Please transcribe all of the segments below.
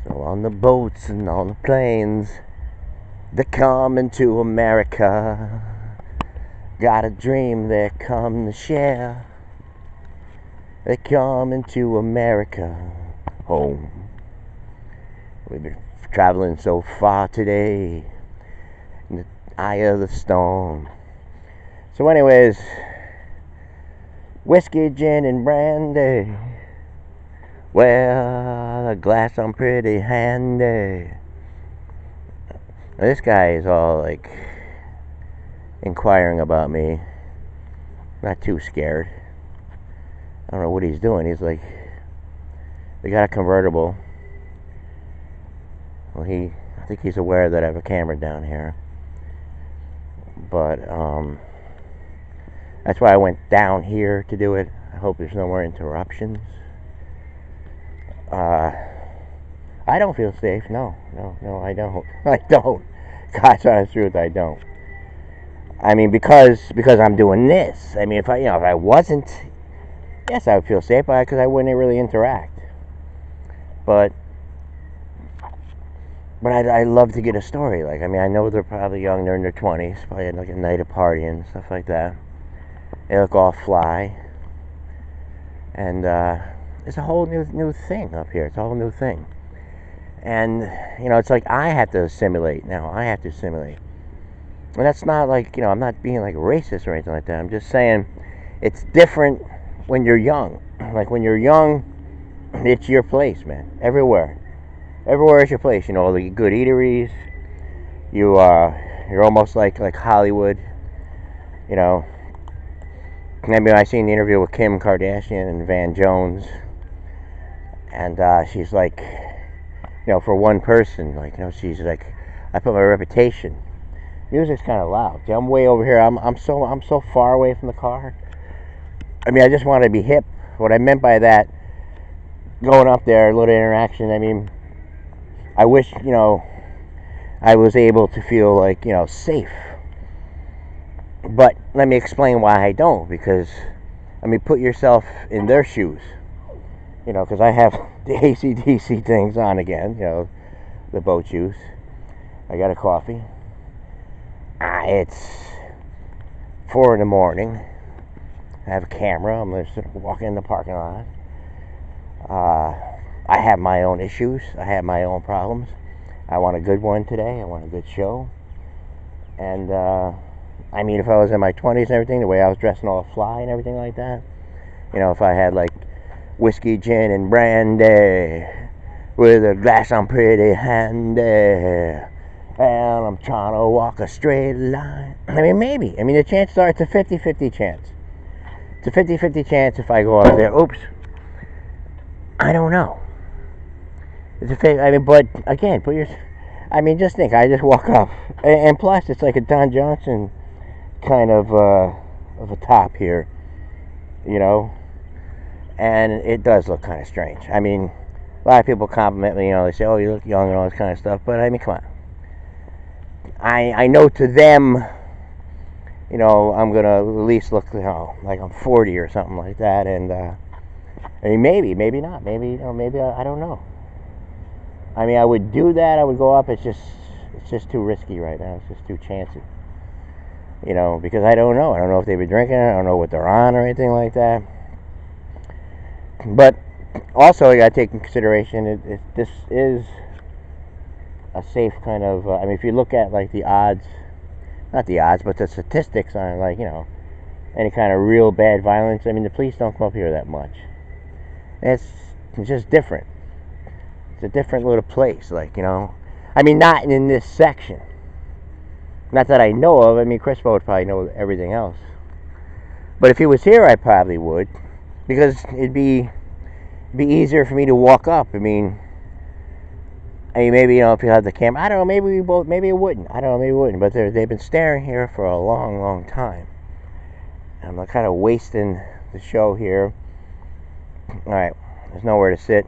So on the boats and on the planes, they're coming to America. Got a dream they're coming to share. They're coming to America, home. We've been traveling so far today in the eye of the storm. So anyways, whiskey, gin, and brandy. Well, a glass I'm pretty handy. Now, this guy is all like inquiring about me. Not too scared. I don't know what he's doing. He's like, they got a convertible. Well, I think he's aware that I have a camera down here. But that's why I went down here to do it. I hope there's no more interruptions. I don't feel safe. No, I don't. I don't. God's honest truth, I don't. I mean, because I'm doing this. I mean, if I wasn't, yes, I would feel safe because I wouldn't really interact. But I love to get a story. Like, I mean, I know they're probably young. They're in their 20s. Probably had like a night of partying and stuff like that. They look all fly. And it's a whole new thing up here. It's a whole new thing. And, it's like I have to assimilate now. I have to assimilate. And that's not like, I'm not being like racist or anything like that. I'm just saying it's different when you're young. Like when you're young, it's your place, man. Everywhere is your place. All the good eateries. You're almost like Hollywood. Maybe I seen the interview with Kim Kardashian and Van Jones, and she's like, for one person, she's like, I put my reputation. Music's kind of loud. See, I'm way over here. I'm so far away from the car. I mean, I just want to be hip. What I meant by that, going up there, a little interaction. I mean, I wish I was able to feel like safe. But let me explain why I don't. Because I mean, put yourself in their shoes. Because I have the AC/DC things on again. The boat shoes. I got a coffee. It's 4 in the morning. I have a camera. I'm just walking in the parking lot. I have my own issues. I have my own problems. I want a good one today. I want a good show. And I mean, if I was in my 20s and everything, the way I was dressing all fly and everything like that, if I had like whiskey, gin, and brandy with a glass I'm pretty handy, and I'm trying to walk a straight line. I mean, maybe. I mean, the chances are it's a 50-50 chance. It's a 50-50 chance if I go up there. Oops. I don't know. It's a 50, I mean, but again, just think. I just walk up, and plus, it's like a Don Johnson kind of a top here, and it does look kind of strange. I mean, a lot of people compliment me. They say, "Oh, you look young" and all this kind of stuff. But I mean, come on. I know to them, I'm gonna at least look, like I'm 40 or something like that. And I mean, maybe not. Maybe I don't know. I mean, I would do that. I would go up. It's just too risky right now. It's just too chancy. Because I don't know. I don't know if they've been drinking. I don't know what they're on or anything like that. But also, you got to take in consideration this is a safe kind of. I mean, if you look at like the odds, not the odds, but the statistics on any kind of real bad violence. I mean, the police don't come up here that much. It's just different. It's a different little place, I mean, not in this section. Not that I know of. I mean, Crispo would probably know everything else. But if he was here, I probably would, because it'd be easier for me to walk up. I mean, maybe if you had the camera, I don't know. Maybe it wouldn't. I don't know. Maybe it wouldn't. But they've been staring here for a long, long time. I'm kind of wasting the show here. All right, there's nowhere to sit.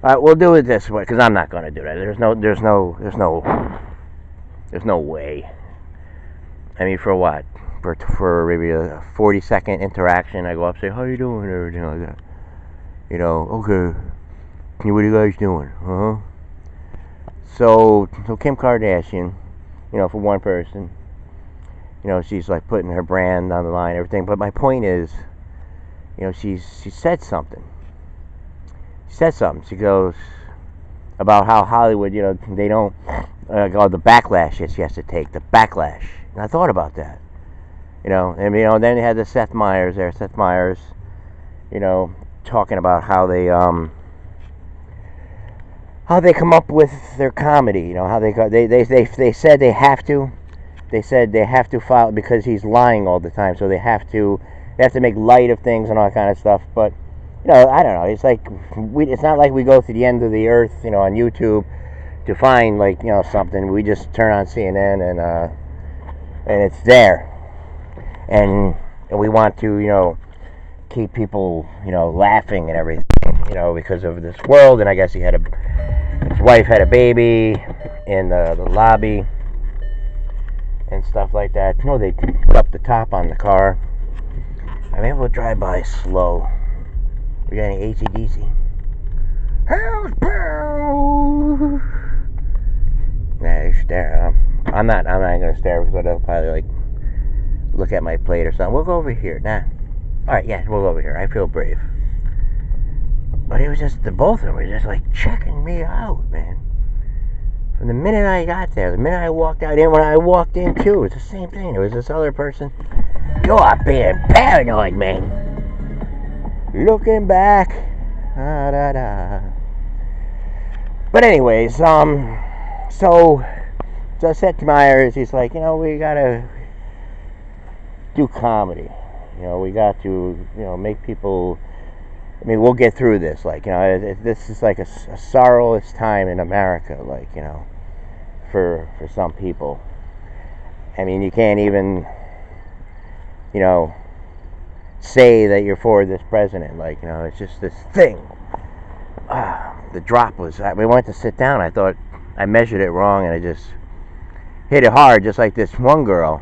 All right, we'll do it this way because I'm not going to do that. There's no way. I mean, for what? For maybe a 40-second interaction, I go up and say, "How you doing?" and everything like that. Okay. What are you guys doing? So Kim Kardashian, for one person, she's like putting her brand on the line, everything. But my point is, she said something. She said something. She goes about how Hollywood, they don't, the backlash she has to take, the backlash. And I thought about that, and then you had the Seth Meyers there. Seth Meyers, talking about how they come up with their comedy. How they said they have to. They said they have to file because he's lying all the time, so they have to make light of things and all that kind of stuff. But I don't know. It's like it's not like we go to the end of the earth, on YouTube to find something. We just turn on CNN and it's there, and we want to keep people laughing and everything because of this world. And I guess his wife had a baby in the lobby and stuff like that. They put up the top on the car. I mean, we'll drive by slow. We got any AC/DC? Hell's bells. Nah, you stare. I'm not gonna stare because they'll probably look at my plate or something. We'll go over here. Nah. All right, yeah, we'll go over here. I feel brave. But it was just the both of them were just checking me out, man. From the minute I got there, the minute I walked out, and when I walked in too, it was the same thing. There was this other person. You're being paranoid, man. Looking back, But anyways, so Seth Meyers, he's like, we gotta do comedy. We got to, make people. I mean, we'll get through this. This is like a sorrowless time in America. For some people. I mean, you can't even, say that you're for this president. It's just this thing. The drop was. We went to sit down. I thought I measured it wrong, and I just hit it hard, just like this one girl.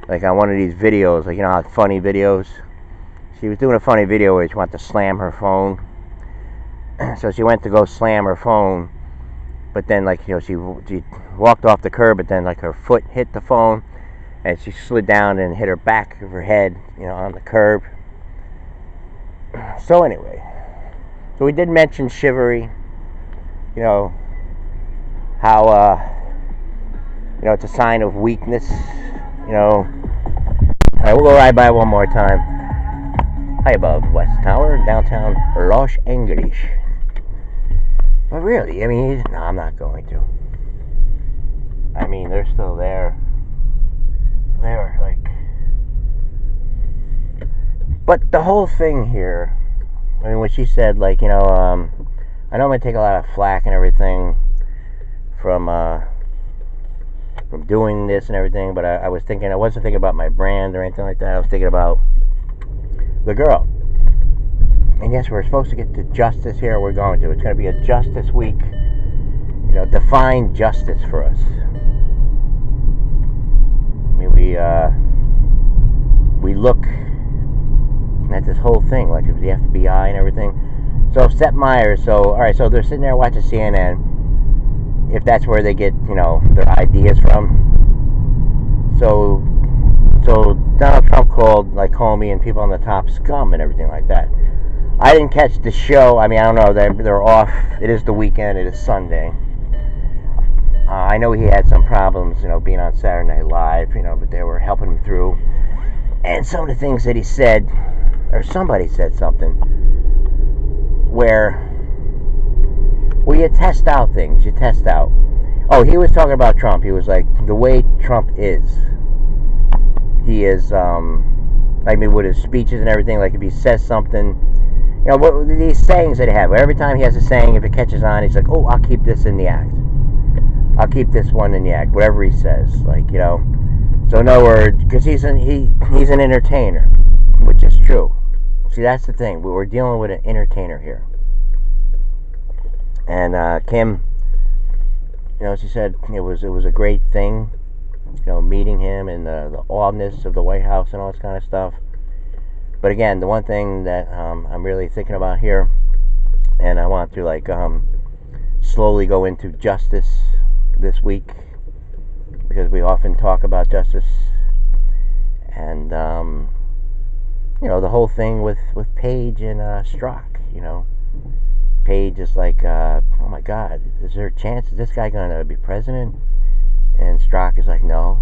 On one of these videos, how funny videos. She was doing a funny video where she wanted to slam her phone. So she went to go slam her phone, but then she walked off the curb, but then her foot hit the phone, and she slid down and hit her back of her head, on the curb. So anyway, so we did mention chivalry. How it's a sign of weakness. All right, we'll go right by one more time. High above West Tower, downtown Los Angeles. But really, I mean, no, I'm not going to. I mean, they're still there. They're but the whole thing here, I mean, what she said, I know I'm going to take a lot of flack and everything from doing this and everything, but I wasn't thinking about my brand or anything like that. I was thinking about the girl. And yes, we're supposed to get to justice here. We're going to. It's going to be a justice week. Define justice for us. I mean, we look at this whole thing like it was the FBI and everything. So Seth Meyers. So all right. So they're sitting there watching CNN. If that's where they get their ideas from. So Donald Trump called Comey and people on the top scum and everything like that. I didn't catch the show. I mean, I don't know. They're off. It is the weekend. It is Sunday. I know he had some problems, being on Saturday Night Live, but they were helping him through. And some of the things that he said, or somebody said something, where you test out things. You test out. Oh, he was talking about Trump. He was like, the way Trump is. He is, with his speeches and everything, if he says something, what these sayings that he have. Every time he has a saying, if it catches on, he's like, oh, I'll keep this in the act. I'll keep this one in the act. Whatever he says, So in other words, because he's an entertainer, which is true. See, that's the thing. We're dealing with an entertainer here. And Kim, she said it was a great thing, meeting him and the awness of the White House and all this kind of stuff. But again, the one thing that I'm really thinking about here, and I want to slowly go into justice this week, because we often talk about justice. And the whole thing with Page and Strzok. Page is like, oh my God, is there a chance? Is this guy gonna be president? And Strzok is like, no.